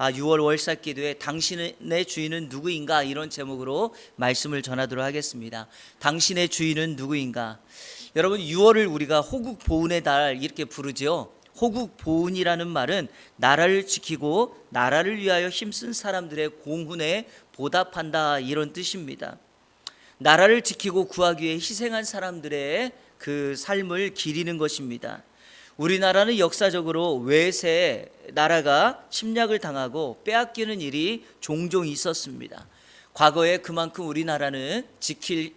6월 월삭기도에 당신의 주인은 누구인가, 이런 제목으로 말씀을 전하도록 하겠습니다. 당신의 주인은 누구인가. 여러분, 6월을 우리가 호국보훈의 달 이렇게 부르지요. 호국보훈이라는 말은 나라를 지키고 나라를 위하여 힘쓴 사람들의 공훈에 보답한다, 이런 뜻입니다. 나라를 지키고 구하기 위해 희생한 사람들의 그 삶을 기리는 것입니다. 우리나라는 역사적으로 외세 나라가 침략을 당하고 빼앗기는 일이 종종 있었습니다. 과거에 그만큼 우리나라는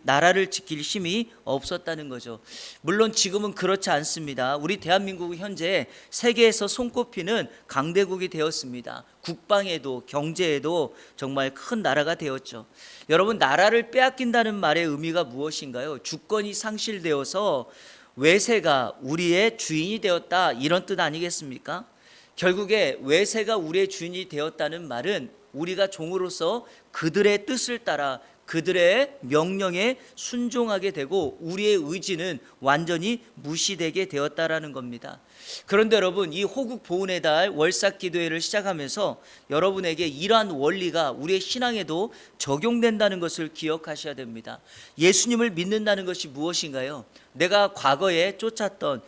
나라를 지킬 힘이 없었다는 거죠. 물론 지금은 그렇지 않습니다. 우리 대한민국은 현재 세계에서 손꼽히는 강대국이 되었습니다. 국방에도 경제에도 정말 큰 나라가 되었죠. 여러분, 나라를 빼앗긴다는 말의 의미가 무엇인가요? 주권이 상실되어서 외세가 우리의 주인이 되었다, 이런 뜻 아니겠습니까? 결국에 외세가 우리의 주인이 되었다는 말은 우리가 종으로서 그들의 뜻을 따라 그들의 명령에 순종하게 되고 우리의 의지는 완전히 무시되게 되었다라는 겁니다. 그런데 여러분, 이 호국보훈의 달 월삭기도회를 시작하면서 여러분에게 이러한 원리가 우리의 신앙에도 적용된다는 것을 기억하셔야 됩니다. 예수님을 믿는다는 것이 무엇인가요? 내가 과거에 쫓았던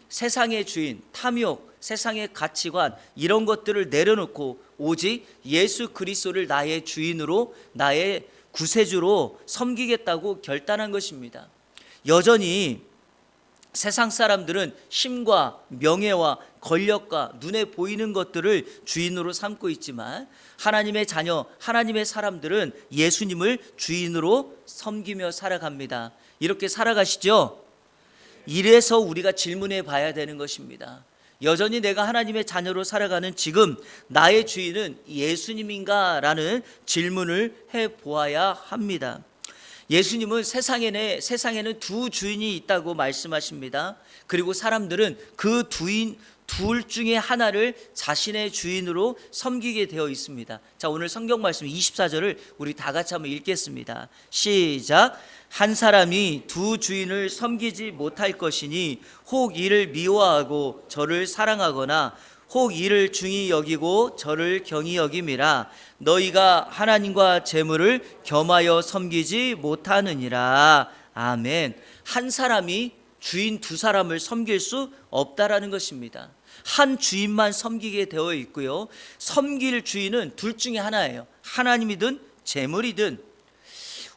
세상의 주인, 탐욕, 세상의 가치관, 이런 것들을 내려놓고 오직 예수 그리스도를 나의 주인으로, 나의 구세주로 섬기겠다고 결단한 것입니다. 여전히 세상 사람들은 힘과 명예와 권력과 눈에 보이는 것들을 주인으로 삼고 있지만 하나님의 자녀, 하나님의 사람들은 예수님을 주인으로 섬기며 살아갑니다. 이렇게 살아가시죠? 이래서 우리가 질문해 봐야 되는 것입니다. 여전히 내가 하나님의 자녀로 살아가는 지금 나의 주인은 예수님인가? 라는 질문을 해보아야 합니다. 예수님은 세상에는 두 주인이 있다고 말씀하십니다. 그리고 사람들은 그 둘 중에 하나를 자신의 주인으로 섬기게 되어 있습니다. 자, 오늘 성경 말씀 24절을 우리 다 같이 한번 읽겠습니다. 시작. 한 사람이 두 주인을 섬기지 못할 것이니 혹 이를 미워하고 저를 사랑하거나 혹 이를 중히 여기고 저를 경히 여김이라. 너희가 하나님과 재물을 겸하여 섬기지 못하느니라. 아멘. 한 사람이 주인 두 사람을 섬길 수 없다라는 것입니다. 한 주인만 섬기게 되어 있고요, 섬길 주인은 둘 중에 하나예요. 하나님이든 재물이든.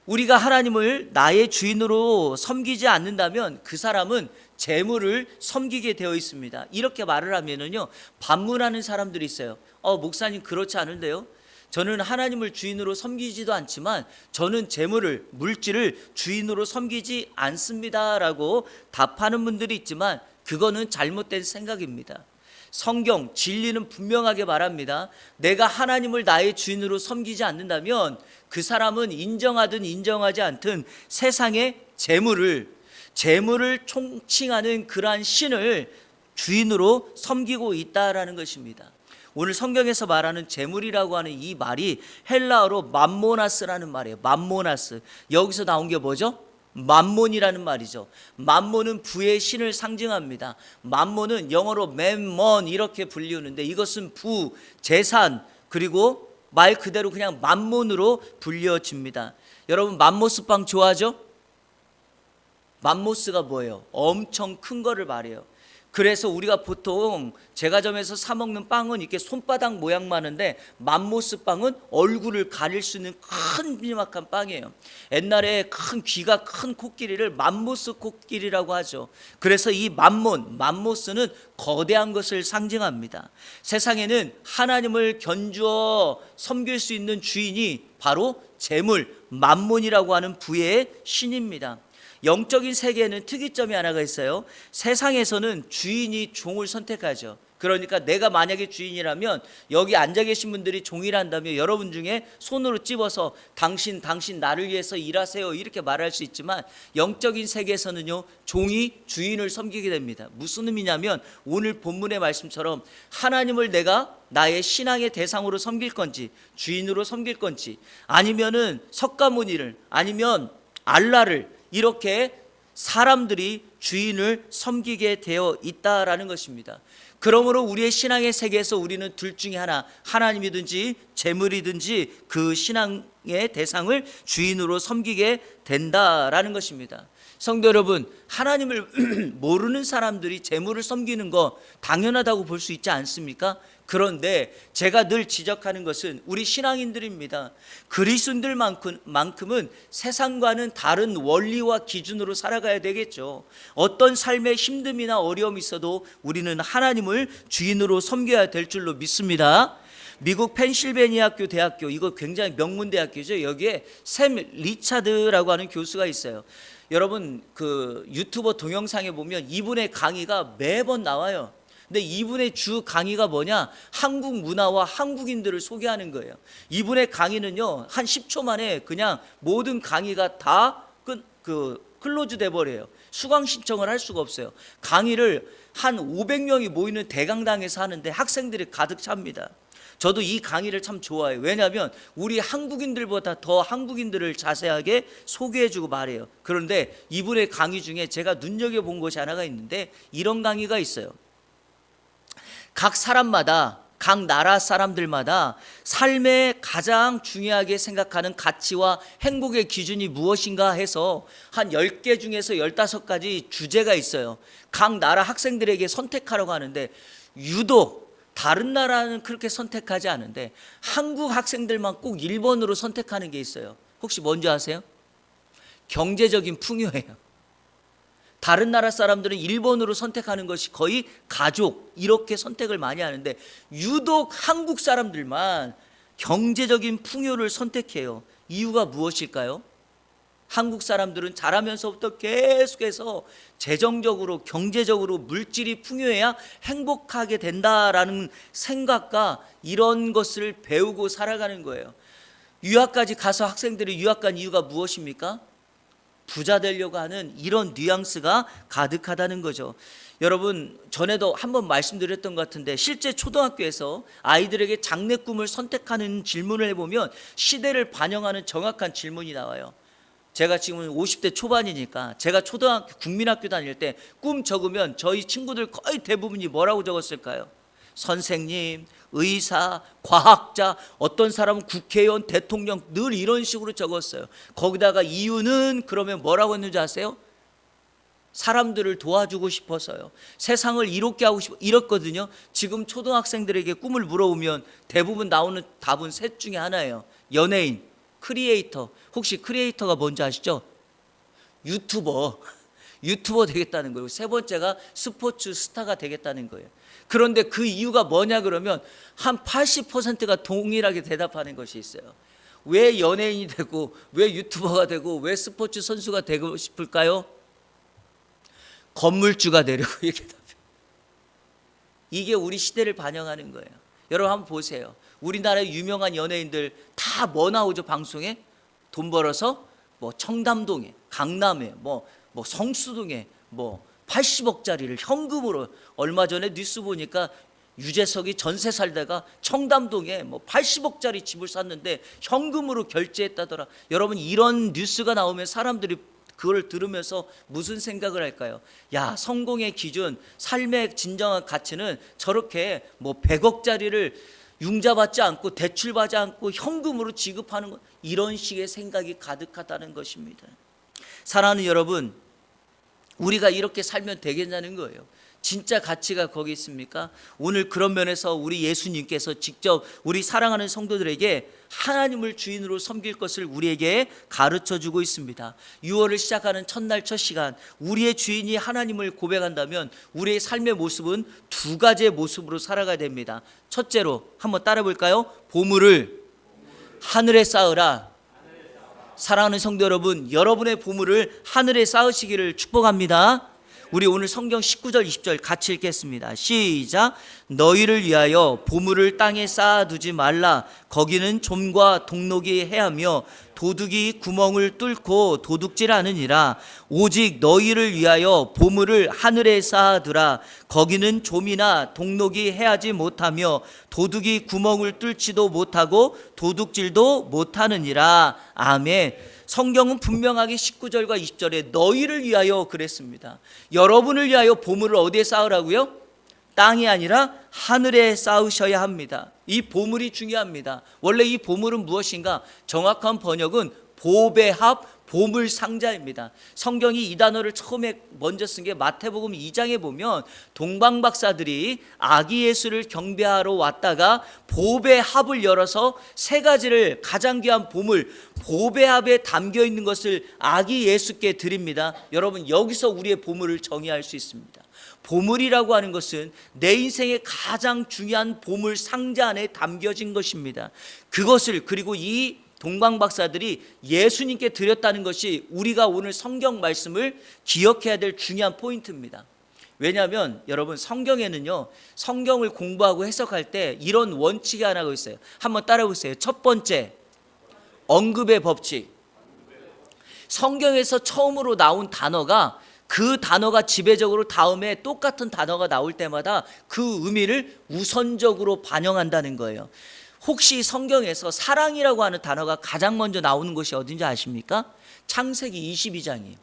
우리가 하나님을 나의 주인으로 섬기지 않는다면 그 사람은 재물을 섬기게 되어 있습니다. 이렇게 말을 하면은요, 반문하는 사람들이 있어요. 목사님, 그렇지 않은데요? 저는 하나님을 주인으로 섬기지도 않지만 저는 재물을, 물질을 주인으로 섬기지 않습니다라고 답하는 분들이 있지만 그거는 잘못된 생각입니다. 성경 진리는 분명하게 말합니다. 내가 하나님을 나의 주인으로 섬기지 않는다면 그 사람은 인정하든 인정하지 않든 세상의 재물을 총칭하는 그러한 신을 주인으로 섬기고 있다라는 것입니다. 오늘 성경에서 말하는 재물이라고 하는 이 말이 헬라어로 맘모나스라는 말이에요. 맘모나스. 여기서 나온 게 뭐죠? 맘몬이라는 말이죠. 맘몬은 부의 신을 상징합니다. 맘몬은 영어로 맴먼 이렇게 불리우는데 이것은 부, 재산, 그리고 말 그대로 그냥 맘몬으로 불려집니다. 여러분, 맘모스 빵 좋아하죠? 맘모스가 뭐예요? 엄청 큰 거를 말해요. 그래서 우리가 보통 제과점에서 사 먹는 빵은 이렇게 손바닥 모양 많은데 맘모스 빵은 얼굴을 가릴 수 있는 큰 미막한 빵이에요. 옛날에 큰 귀가 큰 코끼리를 맘모스 코끼리라고 하죠. 그래서 이 맘모스는 거대한 것을 상징합니다. 세상에는 하나님을 견주어 섬길 수 있는 주인이 바로 재물, 맘몬이라고 하는 부의 신입니다. 영적인 세계에는 특이점이 하나가 있어요. 세상에서는 주인이 종을 선택하죠. 그러니까 내가 만약에 주인이라면 여기 앉아 계신 분들이 종이란다면 여러분 중에 손으로 찝어서 당신 나를 위해서 일하세요 이렇게 말할 수 있지만 영적인 세계에서는요, 종이 주인을 섬기게 됩니다. 무슨 의미냐면 오늘 본문의 말씀처럼 하나님을 내가 나의 신앙의 대상으로 섬길 건지 주인으로 섬길 건지 아니면은 석가모니를 아니면 알라를 이렇게 사람들이 주인을 섬기게 되어 있다라는 것입니다. 그러므로 우리의 신앙의 세계에서 우리는 둘 중에 하나, 하나님이든지 재물이든지 그 신앙의 대상을 주인으로 섬기게 된다라는 것입니다. 성도 여러분, 하나님을 모르는 사람들이 재물을 섬기는 거 당연하다고 볼 수 있지 않습니까? 그런데 제가 늘 지적하는 것은 우리 신앙인들입니다. 그리스도인들만큼은 세상과는 다른 원리와 기준으로 살아가야 되겠죠. 어떤 삶의 힘듦이나 어려움이 있어도 우리는 하나님을 주인으로 섬겨야 될 줄로 믿습니다. 미국 펜실베니아주 대학교, 이거 굉장히 명문 대학교죠. 여기에 샘 리차드라고 하는 교수가 있어요. 여러분 그 유튜버 동영상에 보면 이분의 강의가 매번 나와요. 근데 이분의 주 강의가 뭐냐? 한국 문화와 한국인들을 소개하는 거예요. 이분의 강의는요, 한 10초 만에 그냥 모든 강의가 다 클로즈 돼 버려요. 수강 신청을 할 수가 없어요. 강의를 한 500명이 모이는 대강당에서 하는데 학생들이 가득 찹니다. 저도 이 강의를 참 좋아해요. 왜냐하면 우리 한국인들보다 더 한국인들을 자세하게 소개해주고 말해요. 그런데 이분의 강의 중에 제가 눈여겨본 것이 하나가 있는데 이런 강의가 있어요. 각 사람마다, 각 나라 사람들마다 삶에 가장 중요하게 생각하는 가치와 행복의 기준이 무엇인가 해서 한 10개 중에서 15가지 주제가 있어요. 각 나라 학생들에게 선택하라고 하는데 유독 다른 나라는 그렇게 선택하지 않은데 한국 학생들만 꼭 1번으로 선택하는 게 있어요. 혹시 뭔지 아세요? 경제적인 풍요예요. 다른 나라 사람들은 1번으로 선택하는 것이 거의 가족 이렇게 선택을 많이 하는데 유독 한국 사람들만 경제적인 풍요를 선택해요. 이유가 무엇일까요? 한국 사람들은 자라면서부터 계속해서 재정적으로 경제적으로 물질이 풍요해야 행복하게 된다라는 생각과 이런 것을 배우고 살아가는 거예요. 유학까지 가서 학생들이 유학 간 이유가 무엇입니까? 부자 되려고 하는 이런 뉘앙스가 가득하다는 거죠. 여러분 전에도 한번 말씀드렸던 것 같은데 실제 초등학교에서 아이들에게 장래 꿈을 선택하는 질문을 해보면 시대를 반영하는 정확한 질문이 나와요. 제가 지금 50대 초반이니까 제가 초등학교 국민학교 다닐 때 꿈 적으면 저희 친구들 거의 대부분이 뭐라고 적었을까요? 선생님, 의사, 과학자, 어떤 사람은 국회의원, 대통령 늘 이런 식으로 적었어요. 거기다가 이유는 그러면 뭐라고 했는지 아세요? 사람들을 도와주고 싶어서요. 세상을 이롭게 하고 싶어 이렇거든요. 지금 초등학생들에게 꿈을 물어보면 대부분 나오는 답은 셋 중에 하나예요. 연예인, 크리에이터. 혹시 크리에이터가 뭔지 아시죠? 유튜버 되겠다는 거예요. 세 번째가 스포츠 스타가 되겠다는 거예요. 그런데 그 이유가 뭐냐 그러면 한 80%가 동일하게 대답하는 것이 있어요. 왜 연예인이 되고 왜 유튜버가 되고 왜 스포츠 선수가 되고 싶을까요? 건물주가 되려고 이렇게 답해요. 이게 우리 시대를 반영하는 거예요. 여러분 한번 보세요. 우리나라의 유명한 연예인들 다 뭐 나오죠 방송에? 돈 벌어서 뭐 청담동에, 강남에, 뭐 성수동에 80억짜리를 현금으로 얼마 전에 뉴스 보니까 유재석이 전세 살다가 청담동에 80억짜리 집을 샀는데 현금으로 결제했다더라. 여러분 이런 뉴스가 나오면 사람들이 그걸 들으면서 무슨 생각을 할까요? 야, 성공의 기준, 삶의 진정한 가치는 저렇게 100억짜리를 융자받지 않고 대출받지 않고 현금으로 지급하는 것, 이런 식의 생각이 가득하다는 것입니다. 사랑하는 여러분, 우리가 이렇게 살면 되겠냐는 거예요. 진짜 가치가 거기 있습니까? 오늘 그런 면에서 우리 예수님께서 직접 우리 사랑하는 성도들에게 하나님을 주인으로 섬길 것을 우리에게 가르쳐주고 있습니다. 6월을 시작하는 첫날 첫 시간, 우리의 주인이 하나님을 고백한다면 우리의 삶의 모습은 두 가지의 모습으로 살아가야 됩니다. 첫째로 한번 따라 볼까요? 보물을 하늘에 쌓으라. 사랑하는 성도 여러분, 여러분의 보물을 하늘에 쌓으시기를 축복합니다. 우리 오늘 성경 19절 20절 같이 읽겠습니다. 시작. 너희를 위하여 보물을 땅에 쌓아두지 말라. 거기는 좀과 동록이 해하며 도둑이 구멍을 뚫고 도둑질하느니라. 오직 너희를 위하여 보물을 하늘에 쌓아두라. 거기는 좀이나 동록이 해하지 못하며 도둑이 구멍을 뚫지도 못하고 도둑질도 못하느니라. 아멘. 성경은 분명하게 19절과 20절에 너희를 위하여 그랬습니다. 여러분을 위하여 보물을 어디에 쌓으라고요? 땅이 아니라 하늘에 쌓으셔야 합니다. 이 보물이 중요합니다. 원래 이 보물은 무엇인가? 정확한 번역은 보배합 보물 상자입니다. 성경이 이 단어를 처음에 먼저 쓴 게 마태복음 2장에 보면 동방박사들이 아기 예수를 경배하러 왔다가 보배합을 열어서 세 가지를 가장 귀한 보물 보배합에 담겨 있는 것을 아기 예수께 드립니다. 여러분, 여기서 우리의 보물을 정의할 수 있습니다. 보물이라고 하는 것은 내 인생의 가장 중요한 보물 상자 안에 담겨진 것입니다. 그것을, 그리고 이 동방박사들이 예수님께 드렸다는 것이 우리가 오늘 성경 말씀을 기억해야 될 중요한 포인트입니다. 왜냐하면 여러분, 성경에는요, 성경을 공부하고 해석할 때 이런 원칙이 하나가 있어요. 한번 따라해보세요. 첫 번째, 언급의 법칙. 성경에서 처음으로 나온 단어가 그 단어가 지배적으로 다음에 똑같은 단어가 나올 때마다 그 의미를 우선적으로 반영한다는 거예요. 혹시 성경에서 사랑이라고 하는 단어가 가장 먼저 나오는 곳이 어딘지 아십니까? 창세기 22장이에요.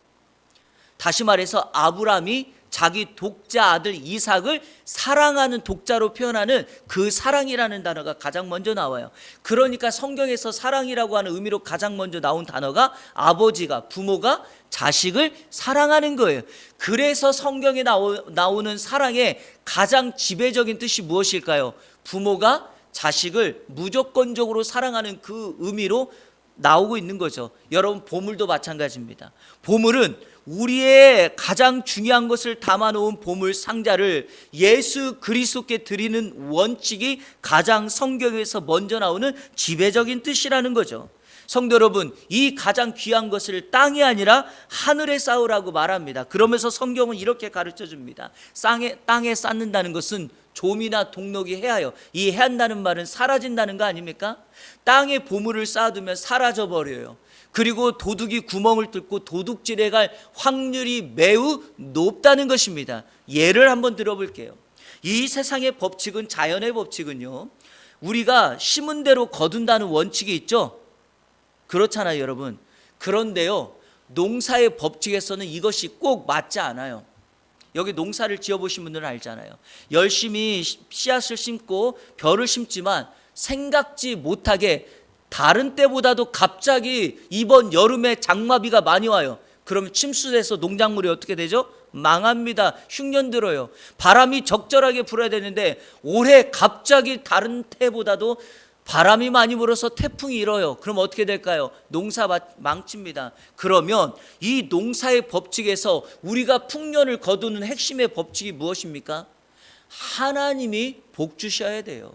다시 말해서 아브라함이 자기 독자 아들 이삭을 사랑하는 독자로 표현하는 그 사랑이라는 단어가 가장 먼저 나와요. 그러니까 성경에서 사랑이라고 하는 의미로 가장 먼저 나온 단어가 아버지가, 부모가 자식을 사랑하는 거예요. 그래서 성경에 나오는 사랑의 가장 지배적인 뜻이 무엇일까요? 부모가 자식을 무조건적으로 사랑하는 그 의미로 나오고 있는 거죠. 여러분, 보물도 마찬가지입니다. 보물은 우리의 가장 중요한 것을 담아놓은 보물 상자를 예수 그리스도께 드리는 원칙이 가장 성경에서 먼저 나오는 지배적인 뜻이라는 거죠. 성도 여러분, 이 가장 귀한 것을 땅이 아니라 하늘에 쌓으라고 말합니다. 그러면서 성경은 이렇게 가르쳐 줍니다. 땅에 쌓는다는 것은 좀이나 동록이 해하여, 이 해한다는 말은 사라진다는 거 아닙니까? 땅에 보물을 쌓아두면 사라져 버려요. 그리고 도둑이 구멍을 뚫고 도둑질해 갈 확률이 매우 높다는 것입니다. 예를 한번 들어볼게요. 이 세상의 법칙은, 자연의 법칙은요, 우리가 심은 대로 거둔다는 원칙이 있죠. 그렇잖아요, 여러분. 그런데요, 농사의 법칙에서는 이것이 꼭 맞지 않아요. 여기 농사를 지어보신 분들은 알잖아요. 열심히 씨앗을 심고 벼를 심지만 생각지 못하게 다른 때보다도 갑자기 이번 여름에 장마비가 많이 와요. 그러면 침수돼서 농작물이 어떻게 되죠? 망합니다. 흉년 들어요. 바람이 적절하게 불어야 되는데 올해 갑자기 다른 때보다도 바람이 많이 불어서 태풍이 일어요. 그럼 어떻게 될까요? 농사 망칩니다. 그러면 이 농사의 법칙에서 우리가 풍년을 거두는 핵심의 법칙이 무엇입니까? 하나님이 복 주셔야 돼요.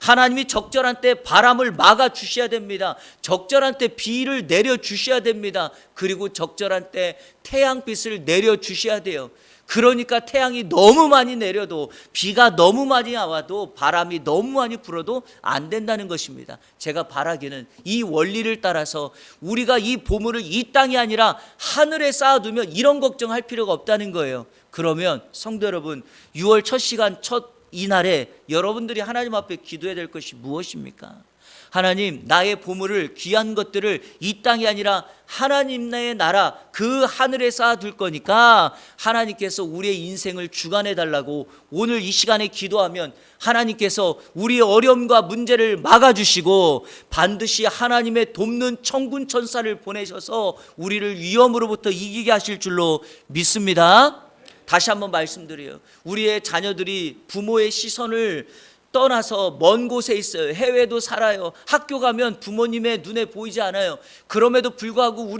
하나님이 적절한 때 바람을 막아 주셔야 됩니다. 적절한 때 비를 내려 주셔야 됩니다. 그리고 적절한 때 태양빛을 내려 주셔야 돼요. 그러니까 태양이 너무 많이 내려도, 비가 너무 많이 와도, 바람이 너무 많이 불어도 안 된다는 것입니다. 제가 바라기는 이 원리를 따라서 우리가 이 보물을 이 땅이 아니라 하늘에 쌓아두면 이런 걱정할 필요가 없다는 거예요. 그러면 성도 여러분, 6월 첫 시간, 첫 이날에 여러분들이 하나님 앞에 기도해야 될 것이 무엇입니까? 하나님, 나의 보물을, 귀한 것들을 이 땅이 아니라 하나님의 나라, 그 하늘에 쌓아둘 거니까 하나님께서 우리의 인생을 주관해 달라고 오늘 이 시간에 기도하면 하나님께서 우리의 어려움과 문제를 막아주시고 반드시 하나님의 돕는 천군 천사를 보내셔서 우리를 위험으로부터 이기게 하실 줄로 믿습니다. 다시 한번 말씀드려요. 우리의 자녀들이 부모의 시선을 떠나서 먼 곳에 있어요. 해외도 살아요. 학교 가면 부모님의 눈에 보이지 않아요. 그럼에도 불구하고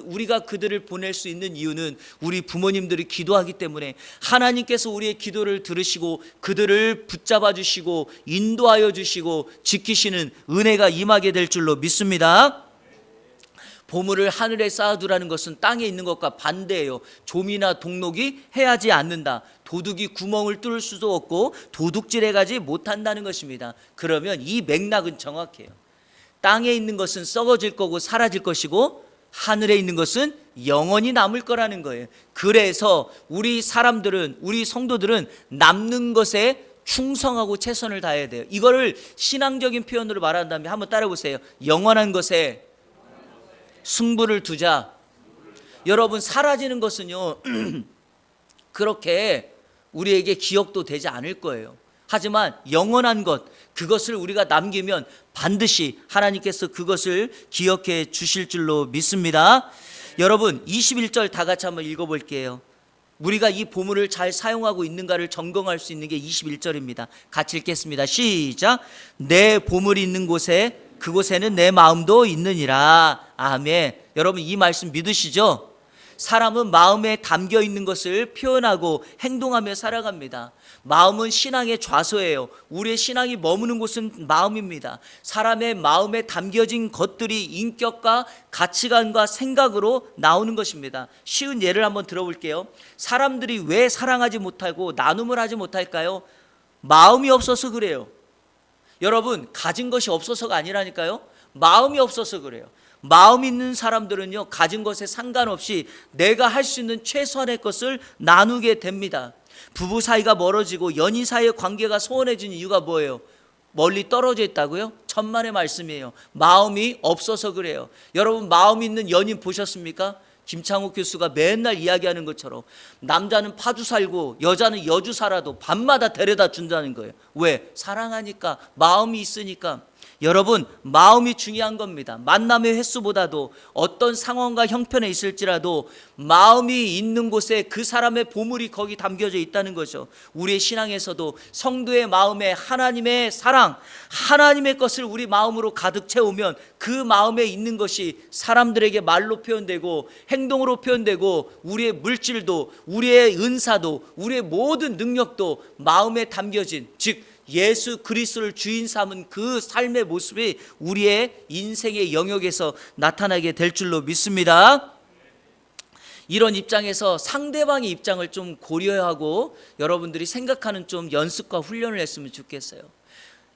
우리가 그들을 보낼 수 있는 이유는 우리 부모님들이 기도하기 때문에 하나님께서 우리의 기도를 들으시고 그들을 붙잡아 주시고 인도하여 주시고 지키시는 은혜가 임하게 될 줄로 믿습니다. 보물을 하늘에 쌓아두라는 것은 땅에 있는 것과 반대예요. 좀이나 동록이 해하지 않는다. 도둑이 구멍을 뚫을 수도 없고 도둑질해 가지 못한다는 것입니다. 그러면 이 맥락은 정확해요. 땅에 있는 것은 썩어질 거고 사라질 것이고 하늘에 있는 것은 영원히 남을 거라는 거예요. 그래서 우리 사람들은, 우리 성도들은 남는 것에 충성하고 최선을 다해야 돼요. 이거를 신앙적인 표현으로 말한다면 한번 따라해 보세요. 영원한 것에 승부를 두자. 여러분, 사라지는 것은요 그렇게 우리에게 기억도 되지 않을 거예요. 하지만 영원한 것, 그것을 우리가 남기면 반드시 하나님께서 그것을 기억해 주실 줄로 믿습니다. 여러분, 21절 다 같이 한번 읽어볼게요. 우리가 이 보물을 잘 사용하고 있는가를 점검할 수 있는 게 21절입니다. 같이 읽겠습니다. 시작. 내 보물이 있는 곳에 그곳에는 내 마음도 있느니라. 아멘. 여러분, 이 말씀 믿으시죠? 사람은 마음에 담겨 있는 것을 표현하고 행동하며 살아갑니다. 마음은 신앙의 좌소예요. 우리의 신앙이 머무는 곳은 마음입니다. 사람의 마음에 담겨진 것들이 인격과 가치관과 생각으로 나오는 것입니다. 쉬운 예를 한번 들어볼게요. 사람들이 왜 사랑하지 못하고 나눔을 하지 못할까요? 마음이 없어서 그래요. 여러분, 가진 것이 없어서가 아니라니까요. 마음이 없어서 그래요. 마음 있는 사람들은요, 가진 것에 상관없이 내가 할 수 있는 최소한의 것을 나누게 됩니다. 부부 사이가 멀어지고 연인 사이의 관계가 소원해진 이유가 뭐예요? 멀리 떨어져 있다고요? 천만의 말씀이에요. 마음이 없어서 그래요. 여러분, 마음 있는 연인 보셨습니까? 김창욱 교수가 맨날 이야기하는 것처럼 남자는 파주 살고 여자는 여주 살아도 밤마다 데려다 준다는 거예요. 왜? 사랑하니까, 마음이 있으니까. 여러분, 마음이 중요한 겁니다. 만남의 횟수보다도 어떤 상황과 형편에 있을지라도 마음이 있는 곳에 그 사람의 보물이 거기 담겨져 있다는 거죠. 우리의 신앙에서도 성도의 마음에 하나님의 사랑, 하나님의 것을 우리 마음으로 가득 채우면 그 마음에 있는 것이 사람들에게 말로 표현되고 행동으로 표현되고 우리의 물질도, 우리의 은사도, 우리의 모든 능력도 마음에 담겨진, 즉 예수 그리스도를 주인 삼은 그 삶의 모습이 우리의 인생의 영역에서 나타나게 될 줄로 믿습니다. 이런 입장에서 상대방의 입장을 좀 고려하고 여러분들이 생각하는 좀 연습과 훈련을 했으면 좋겠어요.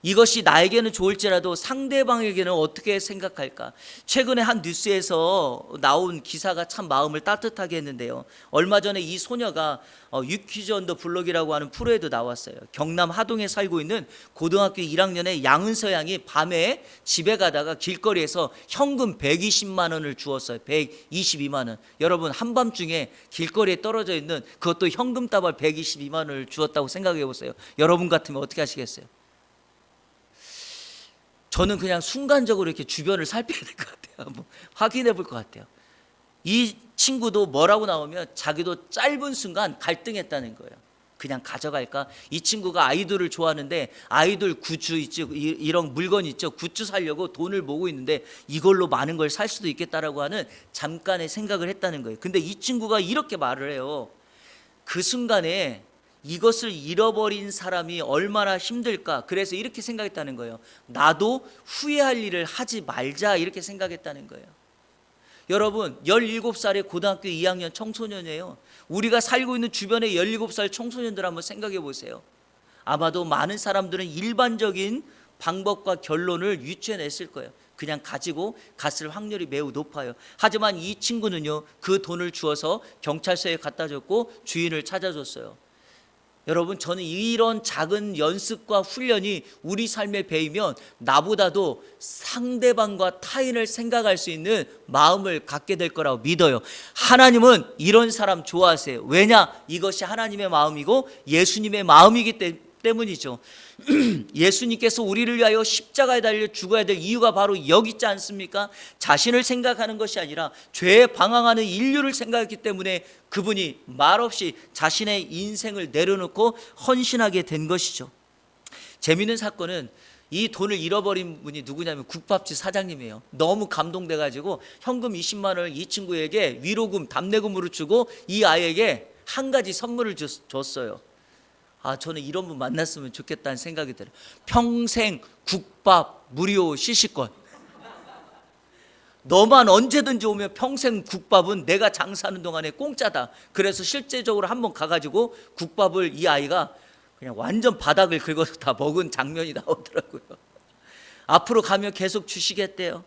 이것이 나에게는 좋을지라도 상대방에게는 어떻게 생각할까? 최근에 한 뉴스에서 나온 기사가 참 마음을 따뜻하게 했는데요. 얼마 전에 이 소녀가 유퀴즈 온 더 블록이라고 하는 프로에도 나왔어요. 경남 하동에 살고 있는 고등학교 1학년의 양은서 양이 밤에 집에 가다가 길거리에서 현금 120만 원을 주었어요. 122만 원. 여러분, 한밤중에 길거리에 떨어져 있는 그것도 현금 다발 122만 원을 주었다고 생각해 보세요. 여러분 같으면 어떻게 하시겠어요? 저는 그냥 순간적으로 이렇게 주변을 살펴야 될 것 같아요. 한번 확인해 볼 것 같아요. 이 친구도 뭐라고 나오면 자기도 짧은 순간 갈등했다는 거예요. 그냥 가져갈까? 이 친구가 아이돌을 좋아하는데 아이돌 굿즈 있죠, 이런 물건 있죠. 굿즈 사려고 돈을 모으고 있는데 이걸로 많은 걸 살 수도 있겠다라고 하는 잠깐의 생각을 했다는 거예요. 근데 이 친구가 이렇게 말을 해요. 그 순간에 이것을 잃어버린 사람이 얼마나 힘들까. 그래서 이렇게 생각했다는 거예요. 나도 후회할 일을 하지 말자, 이렇게 생각했다는 거예요. 여러분, 17살의 고등학교 2학년 청소년이에요. 우리가 살고 있는 주변의 17살 청소년들 한번 생각해 보세요. 아마도 많은 사람들은 일반적인 방법과 결론을 유추해냈을 거예요. 그냥 가지고 갔을 확률이 매우 높아요. 하지만 이 친구는요, 그 돈을 주어서 경찰서에 갖다 줬고 주인을 찾아줬어요. 여러분, 저는 이런 작은 연습과 훈련이 우리 삶에 배이면 나보다도 상대방과 타인을 생각할 수 있는 마음을 갖게 될 거라고 믿어요. 하나님은 이런 사람 좋아하세요. 왜냐? 이것이 하나님의 마음이고 예수님의 마음이기 때문이죠. 예수님께서 우리를 위하여 십자가에 달려 죽어야 될 이유가 바로 여기 있지 않습니까? 자신을 생각하는 것이 아니라 죄에 방황하는 인류를 생각했기 때문에 그분이 말없이 자신의 인생을 내려놓고 헌신하게 된 것이죠. 재미있는 사건은 이 돈을 잃어버린 분이 누구냐면 국밥집 사장님이에요. 너무 감동돼가지고 현금 20만 원을 이 친구에게 위로금, 답례금으로 주고 이 아이에게 한 가지 선물을 줬어요. 저는 이런 분 만났으면 좋겠다는 생각이 들어요. 평생 국밥 무료 시식권. 너만 언제든지 오면 평생 국밥은 내가 장사하는 동안에 공짜다. 그래서 실제적으로 한번 가가지고 국밥을 이 아이가 그냥 완전 바닥을 긁어서 다 먹은 장면이 나오더라고요. 앞으로 가면 계속 주시겠대요.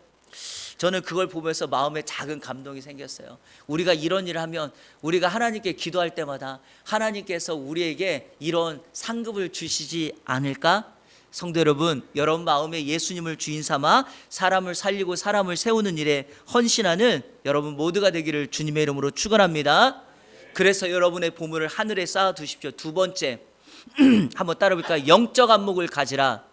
저는 그걸 보면서 마음에 작은 감동이 생겼어요. 우리가 이런 일을 하면 우리가 하나님께 기도할 때마다 하나님께서 우리에게 이런 상급을 주시지 않을까? 성도 여러분, 여러분 마음에 예수님을 주인 삼아 사람을 살리고 사람을 세우는 일에 헌신하는 여러분 모두가 되기를 주님의 이름으로 축원합니다. 그래서 여러분의 보물을 하늘에 쌓아 두십시오. 두 번째, 한번 따라볼까요? 영적 안목을 가지라.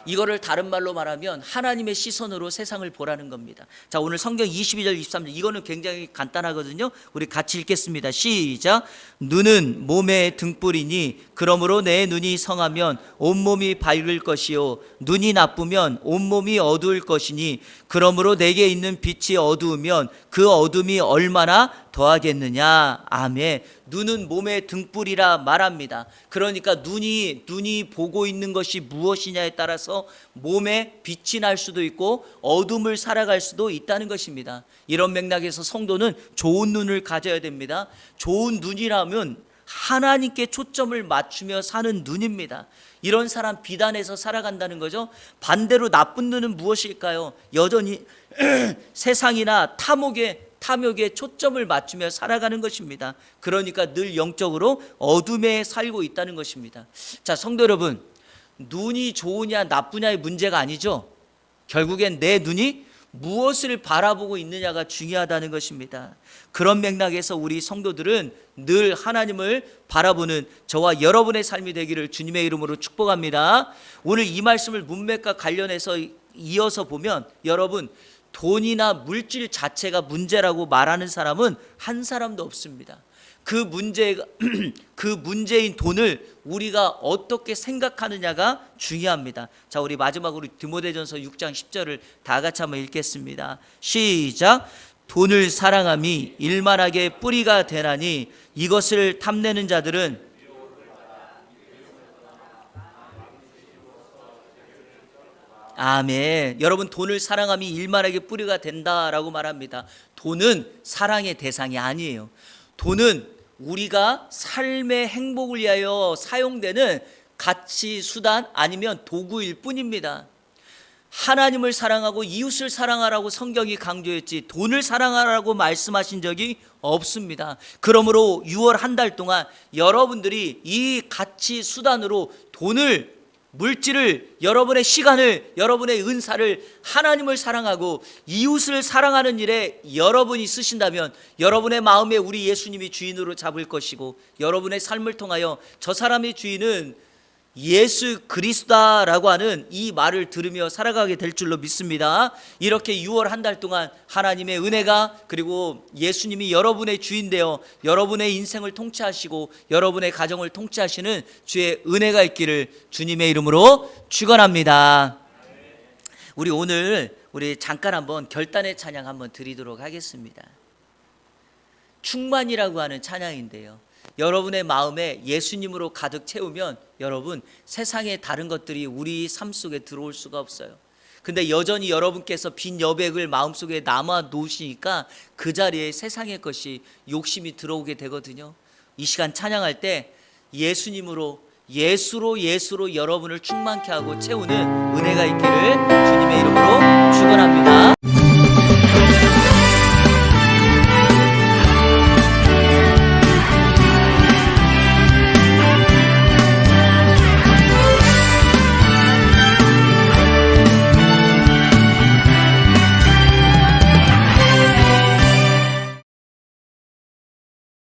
이거를 다른 말로 말하면 하나님의 시선으로 세상을 보라는 겁니다. 자, 오늘 성경 22절 23절 이거는 굉장히 간단하거든요. 우리 같이 읽겠습니다. 시작. 눈은 몸의 등불이니 그러므로 내 눈이 성하면 온몸이 밝을 것이요 눈이 나쁘면 온몸이 어두울 것이니 그러므로 내게 있는 빛이 어두우면 그 어둠이 얼마나 더하겠느냐. 아멘. 눈은 몸의 등불이라 말합니다. 그러니까 눈이 보고 있는 것이 무엇이냐에 따라서 몸에 빛이 날 수도 있고 어둠을 살아갈 수도 있다는 것입니다. 이런 맥락에서 성도는 좋은 눈을 가져야 됩니다. 좋은 눈이라면 하나님께 초점을 맞추며 사는 눈입니다. 이런 사람 비단해서 살아간다는 거죠. 반대로 나쁜 눈은 무엇일까요? 여전히 세상이나 탐욕에 초점을 맞추며 살아가는 것입니다. 그러니까 늘 영적으로 어둠에 살고 있다는 것입니다. 자, 성도 여러분, 눈이 좋으냐 나쁘냐의 문제가 아니죠. 결국엔 내 눈이 무엇을 바라보고 있느냐가 중요하다는 것입니다. 그런 맥락에서 우리 성도들은 늘 하나님을 바라보는 저와 여러분의 삶이 되기를 주님의 이름으로 축복합니다. 오늘 이 말씀을 문맥과 관련해서 이어서 보면 여러분, 돈이나 물질 자체가 문제라고 말하는 사람은 한 사람도 없습니다. 그 문제인 돈을 우리가 어떻게 생각하느냐가 중요합니다. 자, 우리 마지막으로 디모데전서 6장 10절을 다 같이 한번 읽겠습니다. 시작. 돈을 사랑함이 일만하게 뿌리가 되나니 이것을 탐내는 자들은 아멘. 여러분, 돈을 사랑함이 일만하게 뿌리가 된다라고 말합니다. 돈은 사랑의 대상이 아니에요. 돈은 우리가 삶의 행복을 위하여 사용되는 가치, 수단 아니면 도구일 뿐입니다. 하나님을 사랑하고 이웃을 사랑하라고 성경이 강조했지 돈을 사랑하라고 말씀하신 적이 없습니다. 그러므로 6월 한 달 동안 여러분들이 이 가치 수단으로 돈을, 물질을, 여러분의 시간을, 여러분의 은사를 하나님을 사랑하고 이웃을 사랑하는 일에 여러분이 쓰신다면 여러분의 마음에 우리 예수님이 주인으로 잡을 것이고 여러분의 삶을 통하여 저 사람의 주인은 예수 그리스도다라고 하는 이 말을 들으며 살아가게 될 줄로 믿습니다. 이렇게 6월 한 달 동안 하나님의 은혜가 그리고 예수님이 여러분의 주인 되어 여러분의 인생을 통치하시고 여러분의 가정을 통치하시는 주의 은혜가 있기를 주님의 이름으로 축원합니다. 우리 잠깐 한번 결단의 찬양 한번 드리도록 하겠습니다. 충만이라고 하는 찬양인데요, 여러분의 마음에 예수님으로 가득 채우면 여러분 세상의 다른 것들이 우리 삶 속에 들어올 수가 없어요. 근데 여전히 여러분께서 빈 여백을 마음속에 남아 놓으시니까 그 자리에 세상의 것이 욕심이 들어오게 되거든요. 이 시간 찬양할 때 예수로 여러분을 충만케 하고 채우는 은혜가 있기를 주님의 이름으로 축원합니다.